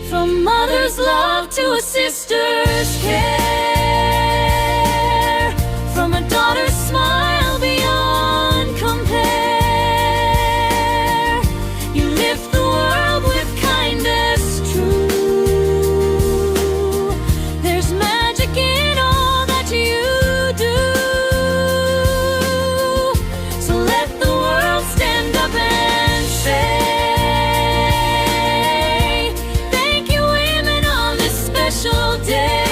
from mother's love to a sister's care, from a daughter's smile beyond compare. You lift the world with kindness true. There's magic in all that you do. So let the world stand up and say, thank you, women, on this special day.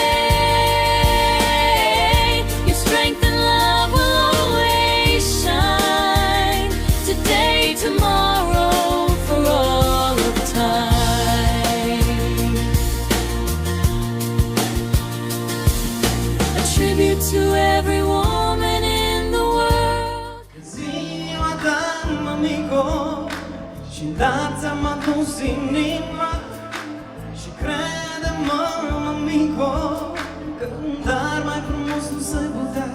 Your strength and love will always shine, today, tomorrow, for all of time. A tribute to every woman in the world. Ziua ta, mămico, și data m-a dus inima. Și crede-mă, mămico, că un dar mai frumos nu se putea.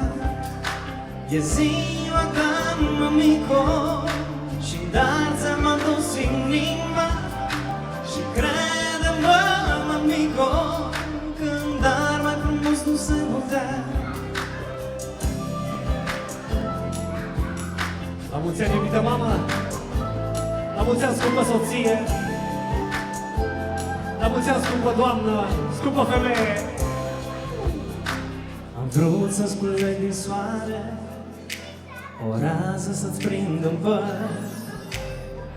E ziua ta, mămico, și data m-a dus inima. Și crede-mă, mămico, că un dar mai frumos nu se putea. La mulți ani, iubită mamă! La mulți ani, scumpă soție! La mulți ani, scumpă doamnă! Scumpă femeie! Am vrut să-ți plec din soare, o rază să-ți prind în păr,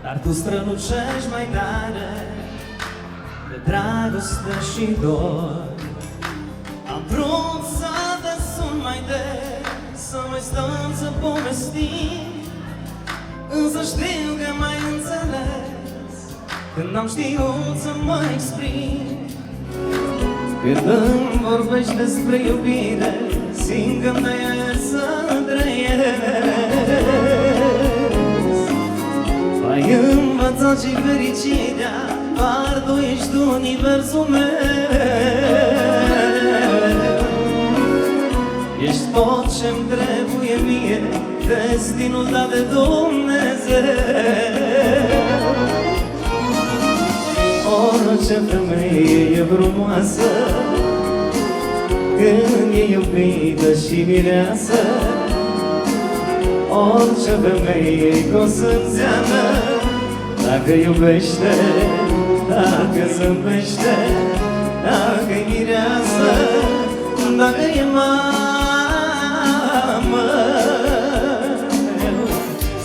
dar tu strălucești mai tare de dragoste și dor. Am vrut să te sun mai des, să mai stăm să povestim, însă știu că m-ai înțeles când n-am știut să mă exprim. Când îmi vorbești despre iubire, simt că-mi dai aer să trăiesc. Ai învățat și fericirea, doar tu ești universul meu. Ești tot ce-mi trebuie mie, destinul dat de Dumnezeu. Orice femeie e frumoasă când e iubită și mireasă. Orice femeie e cosânțeană dacă iubește, dacă zâmbește, dacă-i mireasă, dacă e mamă.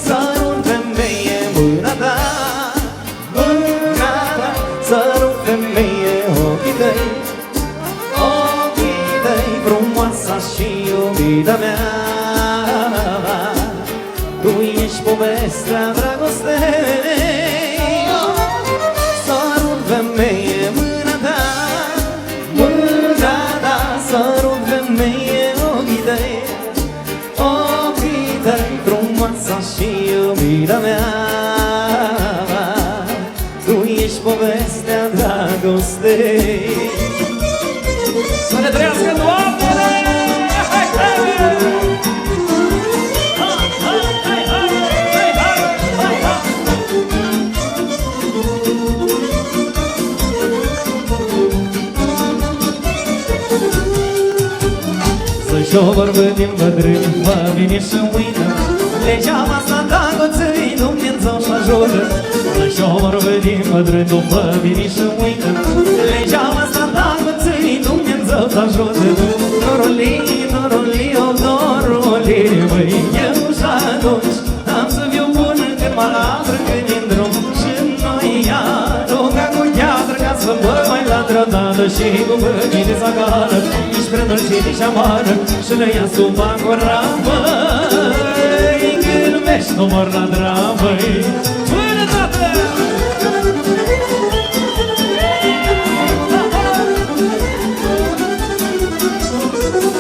Sărut, femeie, mâna ta, mâna ta. Sărut, femeie, ochii tăi, ochii tăi, frumoasa și iubita mea. Tu ești povestea dragostei. Sărut, femeie, mâna ta, mâna ta. Sărut, femeie, ochii tăi, ochii tăi, frumoasa și iubita mea. Tu ești povestea dragostei. Să ne trăiască doamnele! Hai, hai! Să-și o vorbă din bătrân, va veni și mâină. Degeaba asta dragoței, Dumnezeu și ajută. Să-și o vorbă din bătrân, după veni și mâină. Degeaba asta dragoței, Dumnezeu și ajută. Dorolii, dorolii, o dorolii, măi, eu și atunci am să fiu bun când mă latră, când e-n drum. Și noi ea ruga cu gheatră ca să mă mai latră odată. Și cu mâinile să agară, nici prea dulci, nici amară. Și le ia sub acora, măi, când vești nu mor la dramă-i. Până tată!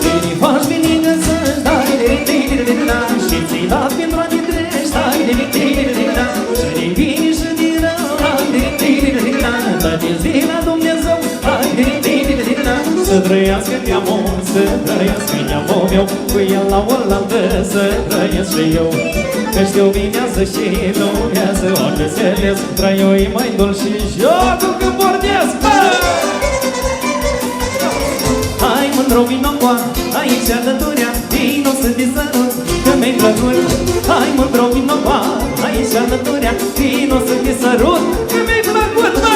Bine faci bine să-și dai de-i-de-i-de-i-de-i-da. Și ți-i dat pentru a de-i-trești, dai de-i-de-i-de-i-de-i-da. Și de bine și de rău, dai de-i-de-i-de-i-de-i-da. Dă-te zi la Dumnezeu, dai de-i-de-i-de-i-de-i-da. Să trăiască neamul, să trăiască neamul meu, cu el la oaltă să trăiesc și eu. Că știu binează și lumează, orice înțeles, traiul e mai dulce și jocul când pornesc. vino cu aici alăturea, vino să te sărut, că mi-ai plăcut. Hai mândro, vino cu aici alăturea, vino să te sărut, că mi-ai plăcut, bă!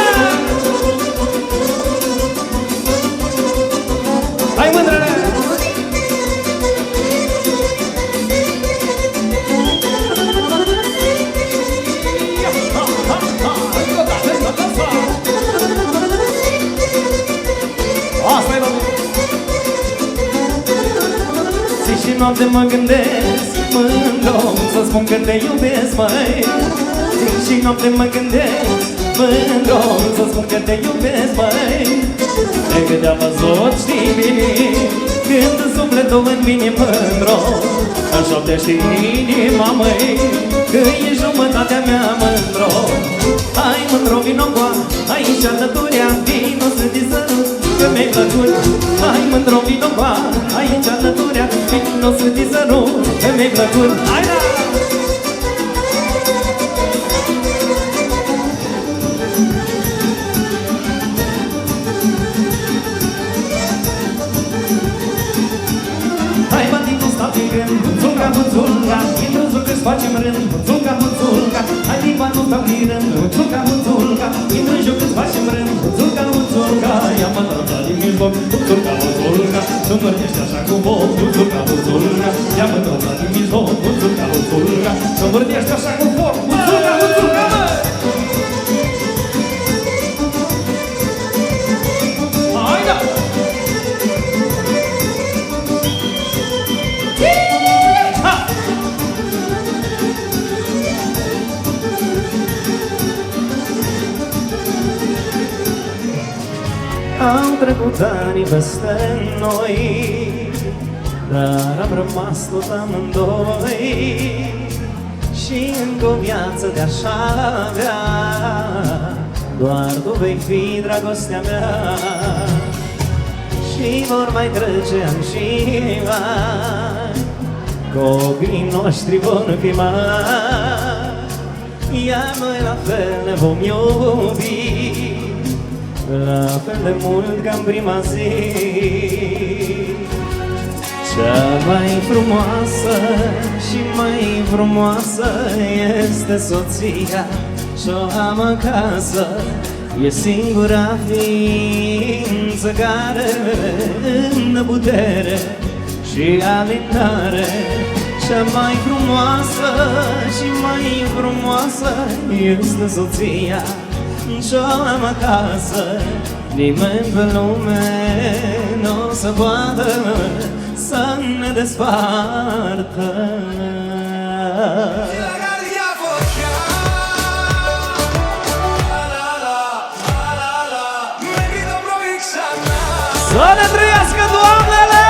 Hai mândrele! Asta-i la mine! Zi și noapte mă gândesc, mândro, să spun că te iubesc, măi. Zi și noapte mă gândesc, mândro, să spun că te iubesc, măi. De când te-am văzut, știi bine, când sufletul în mine, mândro, înșoptește inima, măi, că e jumătatea mea, mândro. Hai mândro, vino cu aici alăturea, vino să te sărut, că mi-ai plăcut. Hai mândro, vino cu aici alăturea, vino să te sărut, că mi-ai plăcut. Hai da! Hai bătitul stabilând, buțulca, buțulca, intru joc-ți facem rând, buțulca, buțulca. Hai limba-nu stabilând, buțulca, buțulca, intru joc-ți facem rând, buțulca, buțulca. Ia-mă trăța din mijloc, buțulca, buțulca, să mărnești așa cu foc, buțulca, buțulca. Ia-mă trăța din mijloc, buțulca, buțulca, să mărnești așa cu foc, buțulca, buțulca, mă! Hai da! Au trecut ani peste noi, dar am rămas tot amândoi. Și încă o viață de-aș avea, doar tu vei fi dragostea mea. Și vor mai trece ani și ani, copiii noștri vor fi mari, iar noi la fel ne vom iubi, la fel de mult ca în prima zi. Cea mai frumoasă și mai frumoasă este soția, și-o am acasă, e singura ființă care îmi dă putere și alinare. Cea mai frumoasă și mai frumoasă este soția, și-o am acasă, nimeni pe lume n-o să poată să ne despartă. Să ne trăiască, doamnele!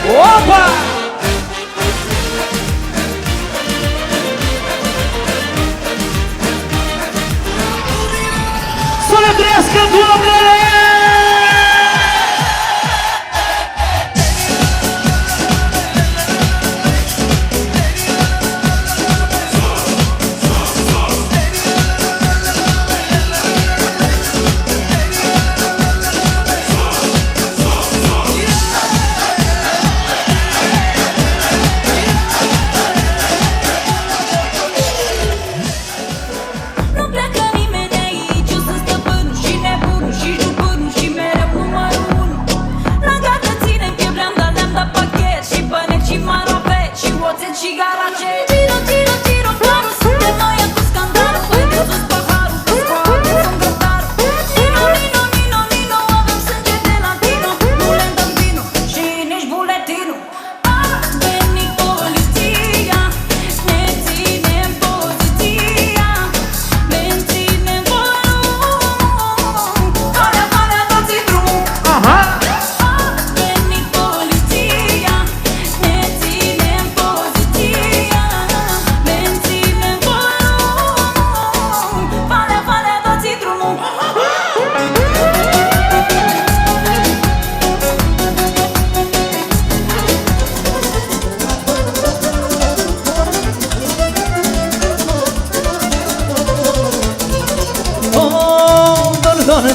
Opa! Să ne trăiască, doamnele! Nu pleacă nimeni de aici, eu sunt stăpânul și nebunul și jupănul.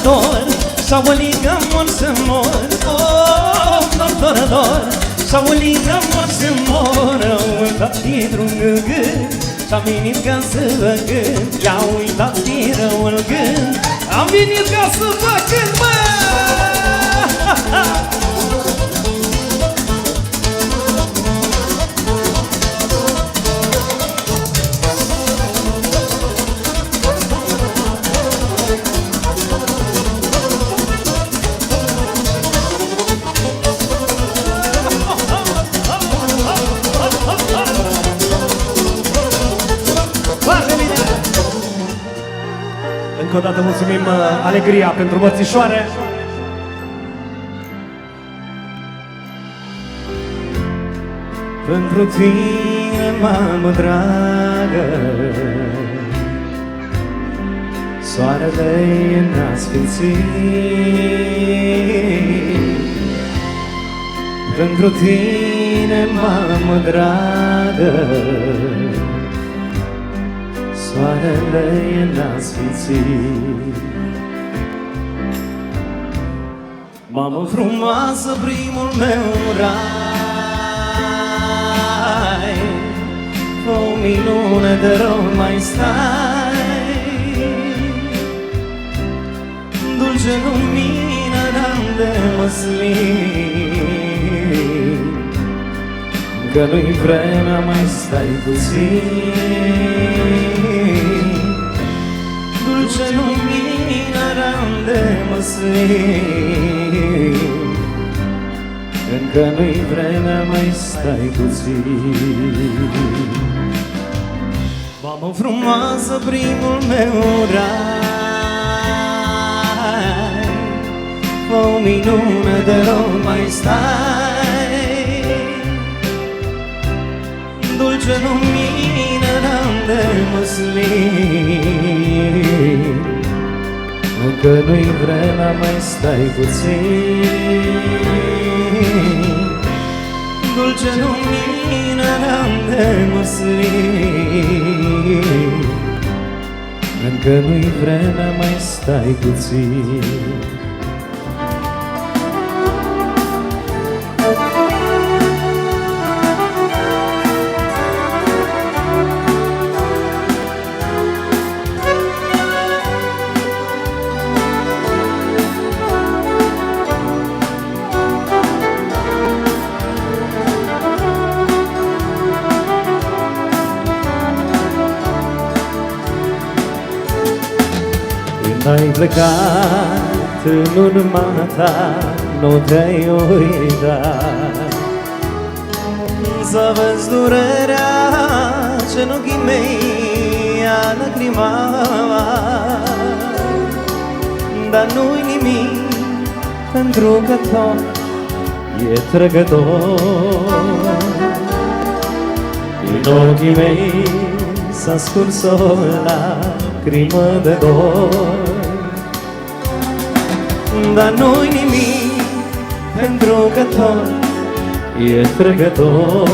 dor Și-au liga mor să mor Fără dor Și-au liga mor să mor Au uitat tirul gând Și-am venit ca să vă gând I-au uitat tirul gând Am venit ca să vă gând, mă! Încă o dată mulțumim Alegria pentru mărțișoare. Pentru tine, mamă dragă Soarele n-a sfințit Pentru tine, mamă dragă Soarele n-a sfințit Mamă frumoasă, primul meu rai O minune de rău mai stai Dulce lumină de măslin Că nu-i vremea, mai stai puțin Dulce lumină de măslin Încă nu-i vremea, mai stai puțin Mamă frumoasă, primul meu rai O minune de rău mai stai Dulce lumină de măslin Încă nu-i vremea, mai stai puțin Dulce lumină de măslin Încă nu-i vremea, mai stai puțin Ai plecat în urma ta, nu te-ai uitat Să văzi durerea ce în ochii mei a lacrimat Dar nu-i nimic, pentru că tot e trecător În ochii mei s-a scurs o lacrimă de dor Dar nu-i nimic, pentru că tot e trecător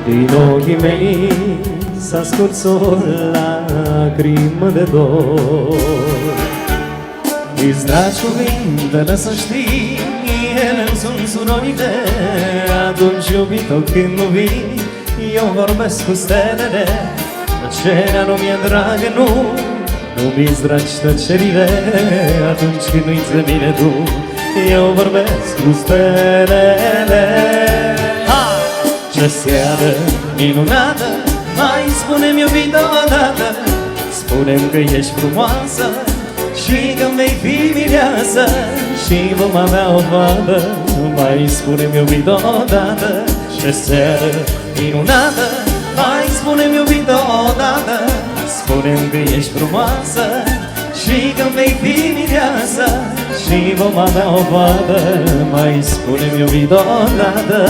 Din ochii mei s-a scurs o lacrimă de dor Îți dragi cuvintele să știi, ele sunt surorile Atunci, iubito, când nu vii, eu vorbesc cu stelele Tăcerea nu mi-e dragă, nu-mi-ți dragi tăcerile Atunci când nu-i de mine tu Eu vorbesc cu stelele Ce seară minunată Mai spune-mi iubito odată Spune-mi că ești frumoasă Și că-mi vei fi mireasă Și vom avea o vadă Mai spune-mi iubito odată Ce seară minunată Mai spune-mi iubito odată Spune-mi că ești frumoasă Și că-mi vei fi mireasă Și vom avea o vadă Mai spune-mi iubito odată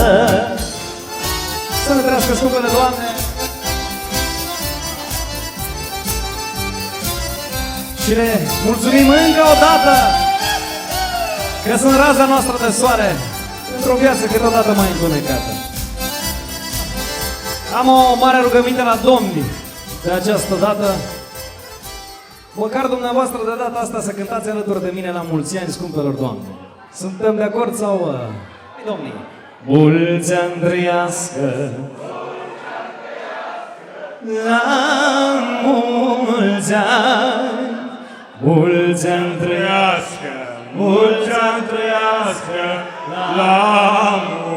Să ne trăiască scumpele Doamne. Și ne mulțumim încă o dată că sunt raza noastră de soare într-o viață câteodată mai întunecată. Am o mare rugăminte la domnii de această dată. Măcar dumneavoastră de data asta să cântați alături de mine la mulți ani, scumpelor Doamne. Suntem de acord sau... Hai, domnii! Mulți ani trăiască, la mulți ani, mulți ani trăiască, mulți ani trăiască, la mulți